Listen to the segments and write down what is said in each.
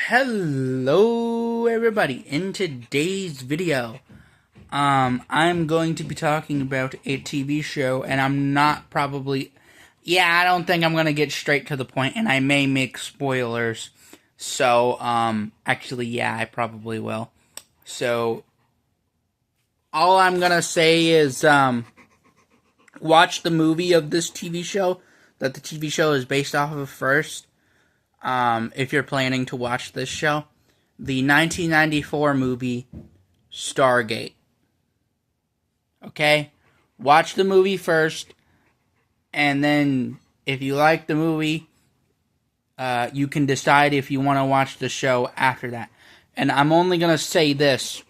Hello everybody. In today's video, I'm going to be talking about a TV show, and I'm not probably I don't think I'm going to get straight to the point, and I may make spoilers. So, actually I probably will. So, all I'm going to say is watch the movie of this TV show that the TV show is based off of first. If you're planning to watch this show, the 1994 movie Stargate. Okay? Watch the movie first, and then if you like the movie, you can decide if you want to watch the show after that. And I'm only going to say this.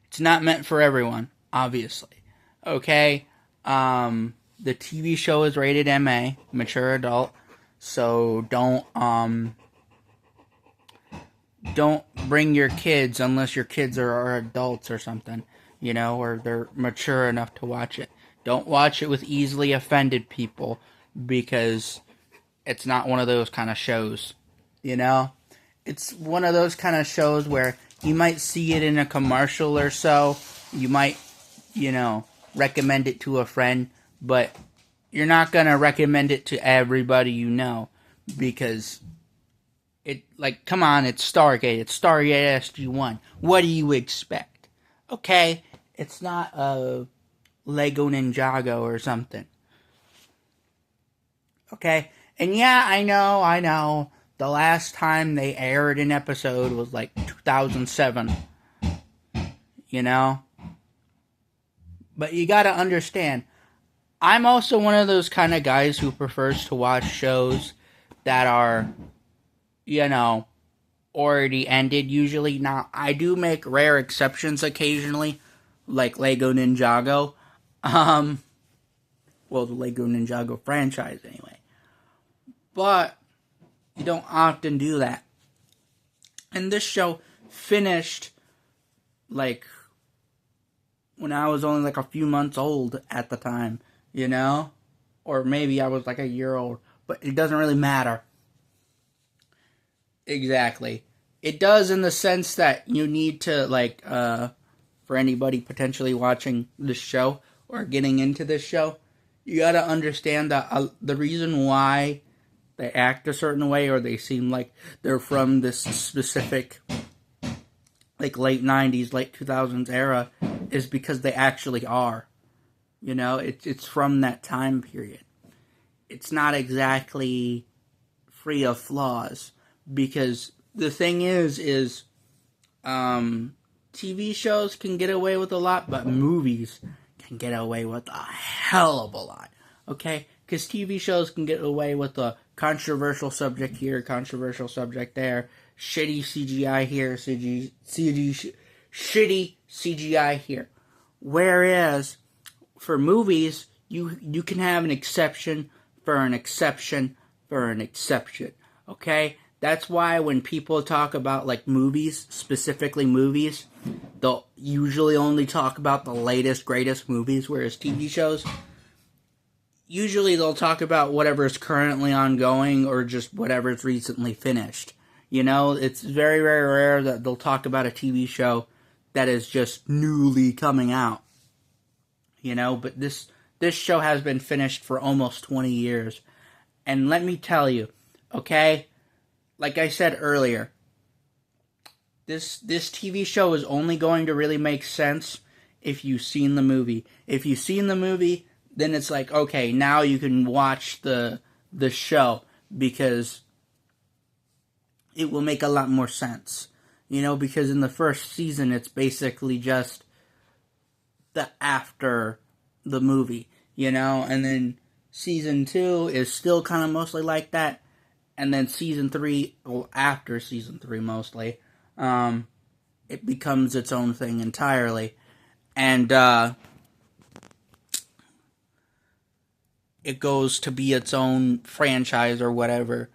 It's not meant for everyone, obviously. Okay? The TV show is rated MA, mature adult. So don't bring your kids unless your kids are adults or something, or they're mature enough to watch it. Don't watch it with easily offended people, because it's not one of those kind of shows, It's one of those kind of shows where you might see it in a commercial or so. You might, recommend it to a friend, but you're not going to recommend it to everybody you know, because come on, it's Stargate. It's Stargate SG-1. What do you expect? Okay? It's not a Lego Ninjago or something. Okay? And yeah, I know. The last time they aired an episode was 2007. But you gotta understand, I'm also one of those kind of guys who prefers to watch shows that are, already ended usually. Now, I do make rare exceptions occasionally, like Lego Ninjago. The Lego Ninjago franchise, anyway. But you don't often do that. And this show finished, when I was only a few months old at the time. Or maybe I was a year old, but it doesn't really matter. Exactly. It does in the sense that you need to, for anybody potentially watching this show or getting into this show, you gotta understand that the reason why they act a certain way, or they seem like they're from this specific, late 90s, late 2000s era, is because they actually are. It's from that time period. It's not exactly free of flaws, because the thing is TV shows can get away with a lot, but movies can get away with a hell of a lot. Okay? Because TV shows can get away with a controversial subject here, controversial subject there, shitty CGI here, shitty CGI here. Whereas for movies, you can have an exception for an exception for an exception. Okay? That's why when people talk about movies, specifically movies, they'll usually only talk about the latest, greatest movies, whereas TV shows, usually they'll talk about whatever's currently ongoing or just whatever's recently finished. It's very, very rare that they'll talk about a TV show that is just newly coming out. But this show has been finished for almost 20 years. And let me tell you, okay, like I said earlier, this TV show is only going to really make sense if you've seen the movie. If you've seen the movie, then it's okay, now you can watch the show, because it will make a lot more sense. Because in the first season, it's basically just the after the movie, and then season 2 is still kind of mostly like that, and then season 3, after season 3 mostly, it becomes its own thing entirely, and it goes to be its own franchise or whatever.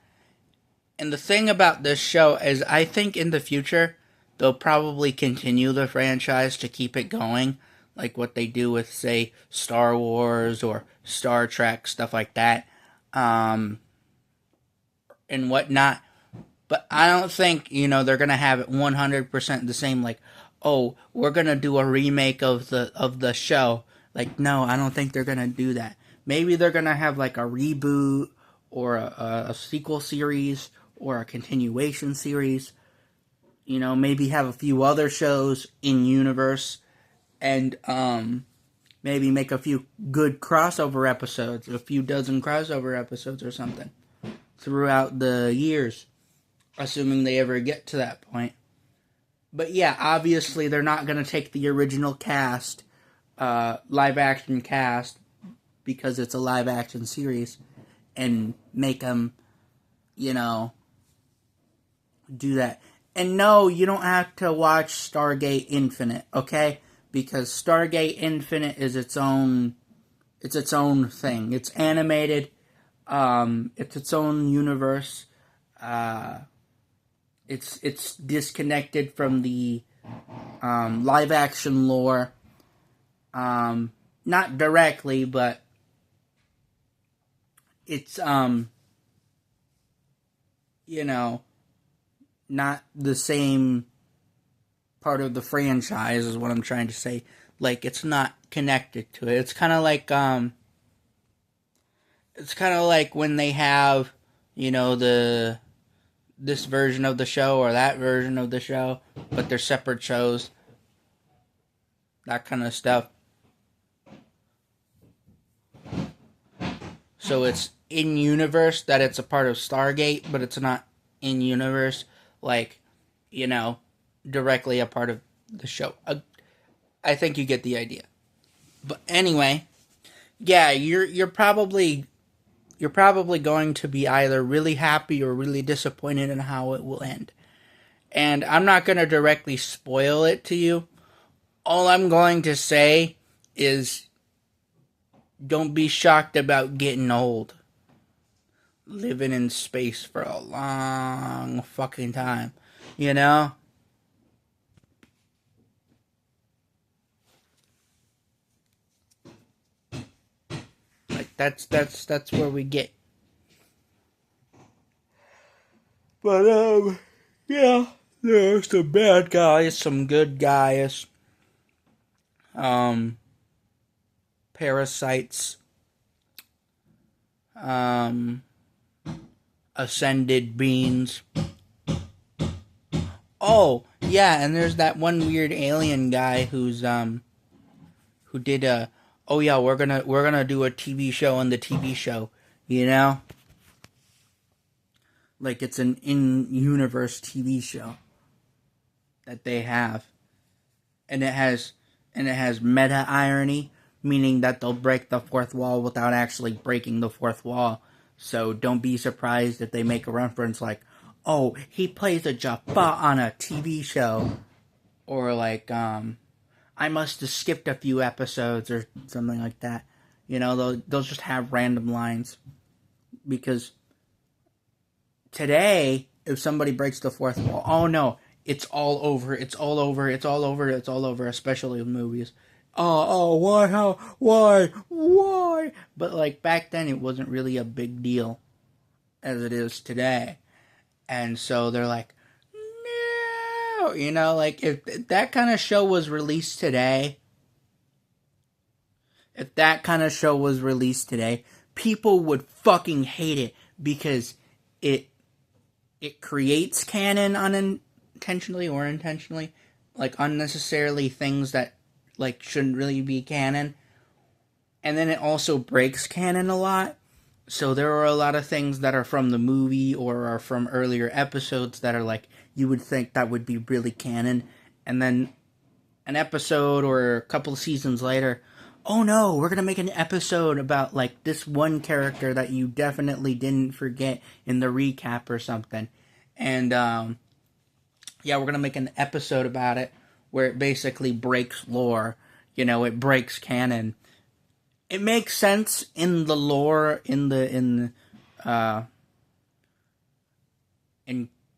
And the thing about this show is, I think in the future, they'll probably continue the franchise to keep it going, like what they do with, say, Star Wars or Star Trek, stuff like that, and whatnot. But I don't think, they're going to have it 100% the same, like, oh, we're going to do a remake of the show. Like, no, I don't think they're going to do that. Maybe they're going to have, like, a reboot or a sequel series or a continuation series. Maybe have a few other shows in universe and maybe make a few good crossover episodes, a few dozen crossover episodes or something throughout the years, assuming they ever get to that point. But yeah, obviously they're not going to take the original cast, live action cast, because it's a live action series, and make them, do that. And no, you don't have to watch Stargate Infinite, okay? Because Stargate Infinite is its own thing. It's animated. It's its own universe. It's disconnected from the live action lore. Not directly, but it's not the same part of the franchise is what I'm trying to say. Like, it's not connected to it. It's kind of like when they have, this version of the show or that version of the show, but they're separate shows. That kind of stuff. So it's in universe that it's a part of Stargate, but it's not in universe, like, directly a part of the show. I think you get the idea. But anyway, yeah, you're probably going to be either really happy or really disappointed in how it will end. And I'm not going to directly spoil it to you. All I'm going to say is, don't be shocked about getting old. Living in space for a long fucking time, Like, that's where we get. But yeah, there's some bad guys, some good guys. Parasites. Ascended beings. Oh, yeah, and there's that one weird alien guy who did oh yeah, we're gonna do a TV show on the TV show, Like, it's an in-universe TV show that they have. And it has meta irony, meaning that they'll break the fourth wall without actually breaking the fourth wall. So don't be surprised if they make a reference like, oh, he plays a Jaffa on a TV show. Or like, I must have skipped a few episodes or something like that. They'll just have random lines. Because today, if somebody breaks the fourth wall, oh no, it's all over, especially with movies. Why, how, why? But, like, back then, it wasn't really a big deal as it is today. And so they're like, no, like, if that kind of show was released today, people would fucking hate it because it creates canon unintentionally or intentionally, like, unnecessarily things that, like, shouldn't really be canon. And then it also breaks canon a lot. So there are a lot of things that are from the movie or are from earlier episodes that are like, you would think that would be really canon. And then an episode or a couple of seasons later, oh no, we're going to make an episode about, like, this one character that you definitely didn't forget in the recap or something. And, yeah, we're going to make an episode about it where it basically breaks lore. It breaks canon. It makes sense in the lore, in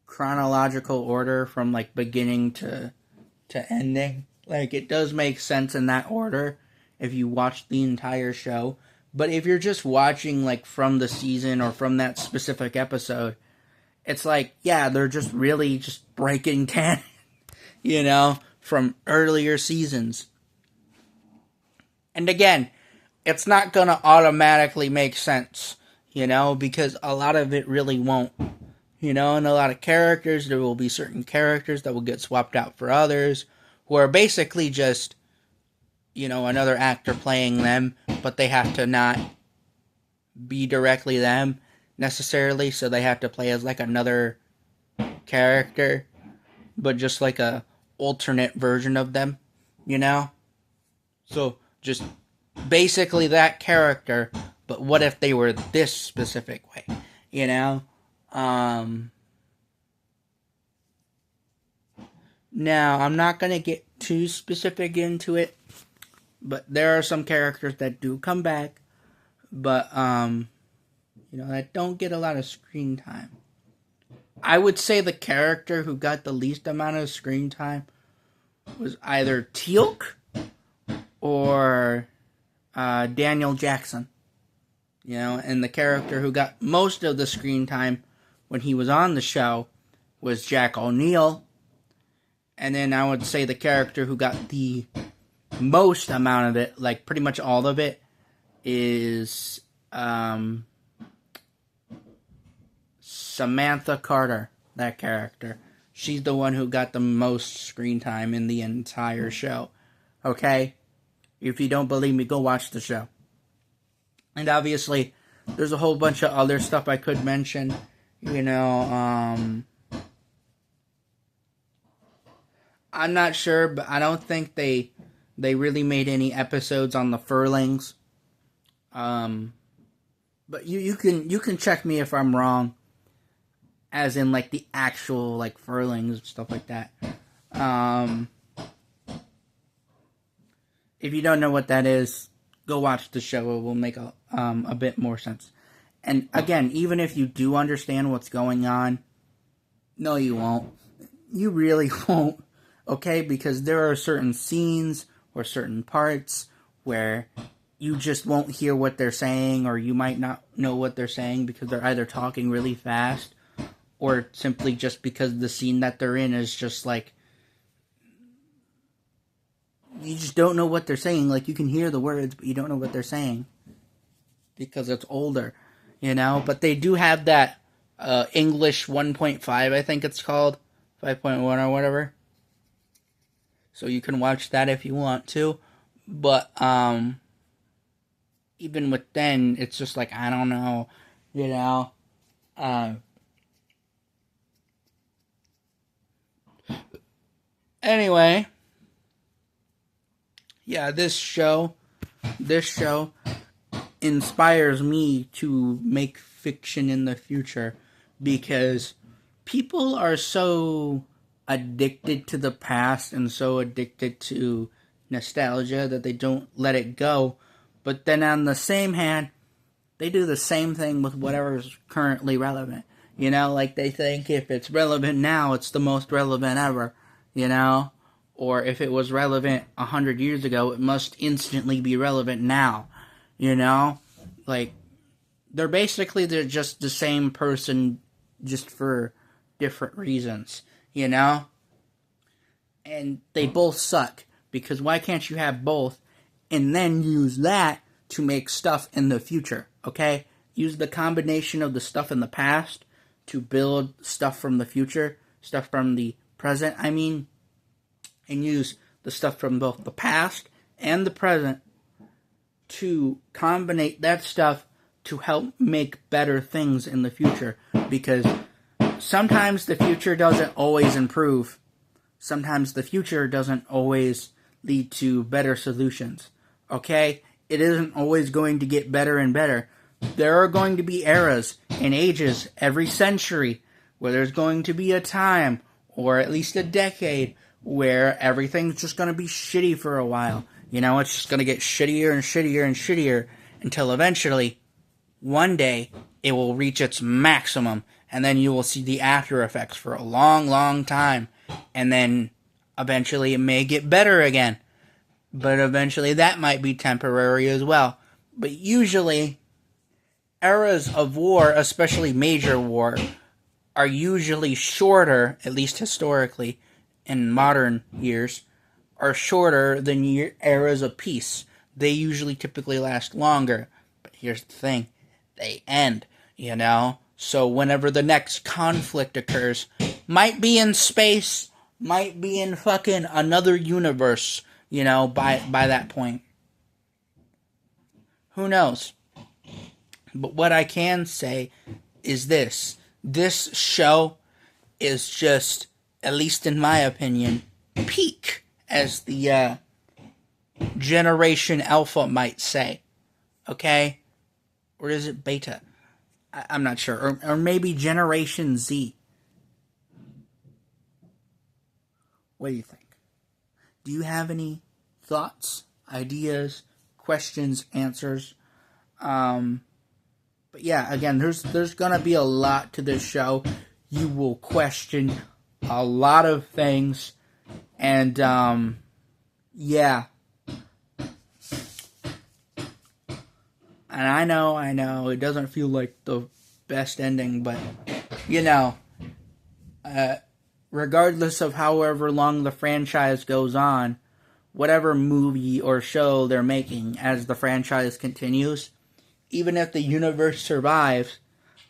chronological order from, like, beginning to ending. Like, it does make sense in that order if you watch the entire show. But if you're just watching, like, from the season or from that specific episode, it's like, yeah, they're just really just breaking canon, from earlier seasons. And again, it's not going to automatically make sense, because a lot of it really won't. And a lot of characters, there will be certain characters that will get swapped out for others who are basically just, another actor playing them, but they have to not be directly them necessarily, so they have to play as like another character, but just like a alternate version of them, So just basically that character, but what if they were this specific way, Now, I'm not going to get too specific into it, but there are some characters that do come back, but, that don't get a lot of screen time. I would say the character who got the least amount of screen time was either Teal'c or Daniel Jackson. And the character who got most of the screen time when he was on the show was Jack O'Neill. And then I would say the character who got the most amount of it, like pretty much all of it, is Samantha Carter, that character. She's the one who got the most screen time in the entire show. Okay? If you don't believe me, go watch the show. And obviously, there's a whole bunch of other stuff I could mention. I'm not sure, but I don't think they really made any episodes on the Furlings. But you can check me if I'm wrong, as in like the actual like Furlings and stuff like that. If you don't know what that is, go watch the show. It will make a bit more sense. And again, even if you do understand what's going on, no, you won't. You really won't. Okay, because there are certain scenes or certain parts where you just won't hear what they're saying, or you might not know what they're saying because they're either talking really fast or simply just because the scene that they're in is just like, you just don't know what they're saying. Like, you can hear the words, but you don't know what they're saying because it's older, But they do have that English 1.5, I think it's called, 5.1 or whatever. So you can watch that if you want to. But even with then, it's just like, I don't know, Anyway, yeah, this show inspires me to make fiction in the future because people are so addicted to the past and so addicted to nostalgia that they don't let it go. But then on the same hand, they do the same thing with whatever's currently relevant. Like they think if it's relevant now, it's the most relevant ever, Or if it was relevant 100 years ago, it must instantly be relevant now, Like, they're just the same person, just for different reasons, And they both suck, because why can't you have both and then use that to make stuff in the future, okay? Use the combination of the stuff in the past to build stuff from the future, stuff from the present, and use the stuff from both the past and the present to combine that stuff to help make better things in the future, because sometimes the future doesn't always improve. Sometimes the future doesn't always lead to better solutions, okay? It isn't always going to get better and better. There are going to be eras and ages every century where there's going to be a time, or at least a decade, where everything's just going to be shitty for a while. It's just going to get shittier and shittier and shittier until eventually, one day, it will reach its maximum, and then you will see the after effects for a long, long time. And then eventually it may get better again. But eventually that might be temporary as well. But usually, eras of war, especially major war, are usually shorter, at least historically, in modern years, are shorter than eras of peace. They usually typically last longer. But here's the thing. They end, you know? So whenever the next conflict occurs, might be in space, might be in fucking another universe, you know, by that point. Who knows? But what I can say is this. This show is just, at least in my opinion, peak, as the Generation Alpha might say. Okay? Or is it Beta? I'm not sure. Or maybe Generation Z. What do you think? Do you have any thoughts, ideas, questions, answers? But yeah, again, there's gonna be a lot to this show. You will question a lot of things, and yeah. And I know, it doesn't feel like the best ending, but you know, regardless of however long the franchise goes on, whatever movie or show they're making as the franchise continues, even if the universe survives,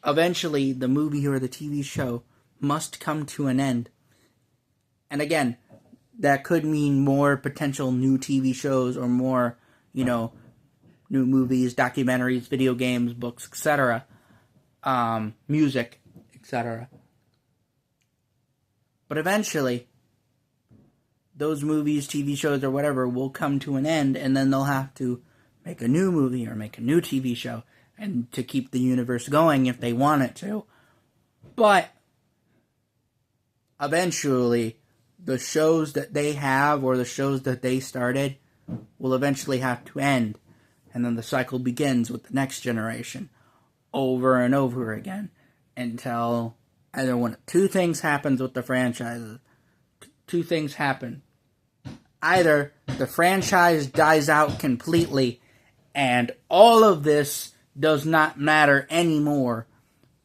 eventually the movie or the TV show must come to an end. And again, that could mean more potential new TV shows or more, you know, new movies, documentaries, video games, books, etc., music, etc. But eventually, those movies, TV shows, or whatever will come to an end, and then they'll have to make a new movie or make a new TV show and to keep the universe going if they want it to. But eventually, the shows that they have or the shows that they started will eventually have to end. And then the cycle begins with the next generation over and over again until either one of two things happens with the franchises. Two things happen. Either the franchise dies out completely and all of this does not matter anymore,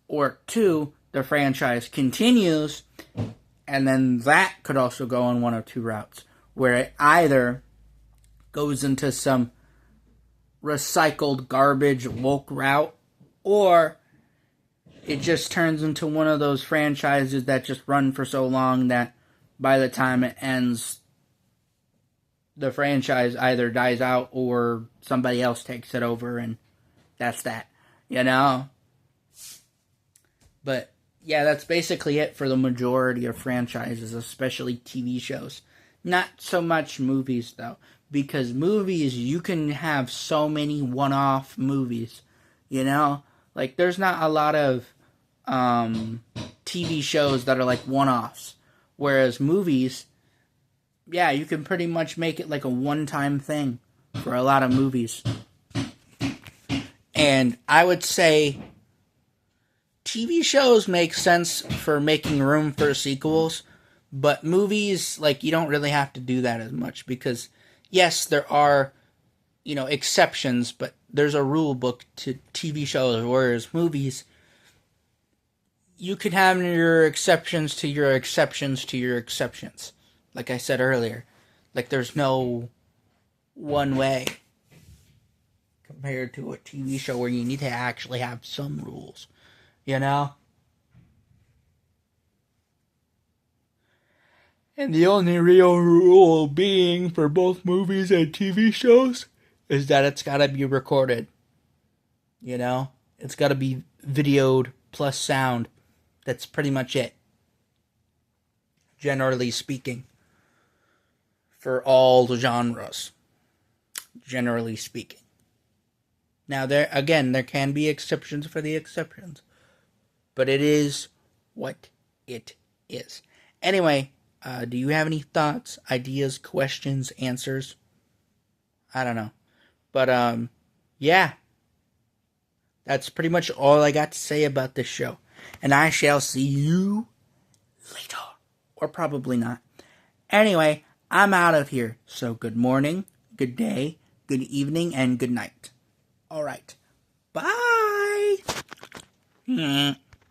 or two, the franchise continues, and then that could also go on one of two routes, where it either goes into some recycled garbage woke route, or it just turns into one of those franchises that just run for so long that by the time it ends, the franchise either dies out or somebody else takes it over, and that's that, you know? But yeah, that's basically it for the majority of franchises, especially TV shows. Not so much movies, though, because movies, you can have so many one-off movies, you know? Like, there's not a lot of TV shows that are like one-offs, whereas movies, yeah, you can pretty much make it like a one-time thing for a lot of movies. And I would say TV shows make sense for making room for sequels, but movies, like, you don't really have to do that as much because, yes, there are, you know, exceptions, but there's a rule book to TV shows, whereas movies, you can have your exceptions to your exceptions to your exceptions. Like I said earlier, like, there's no one way compared to a TV show where you need to actually have some rules, you know? And the only real rule being for both movies and TV shows is that it's gotta be recorded, you know? It's gotta be videoed plus sound. That's pretty much it, generally speaking. For all the genres, generally speaking. Now, there can be exceptions for the exceptions, but it is what it is. Anyway, do you have any thoughts, ideas, questions, answers? I don't know. But, yeah. That's pretty much all I got to say about this show. And I shall see you later. Or probably not. Anyway, I'm out of here. So good morning, good day, good evening, and good night. All right. Bye.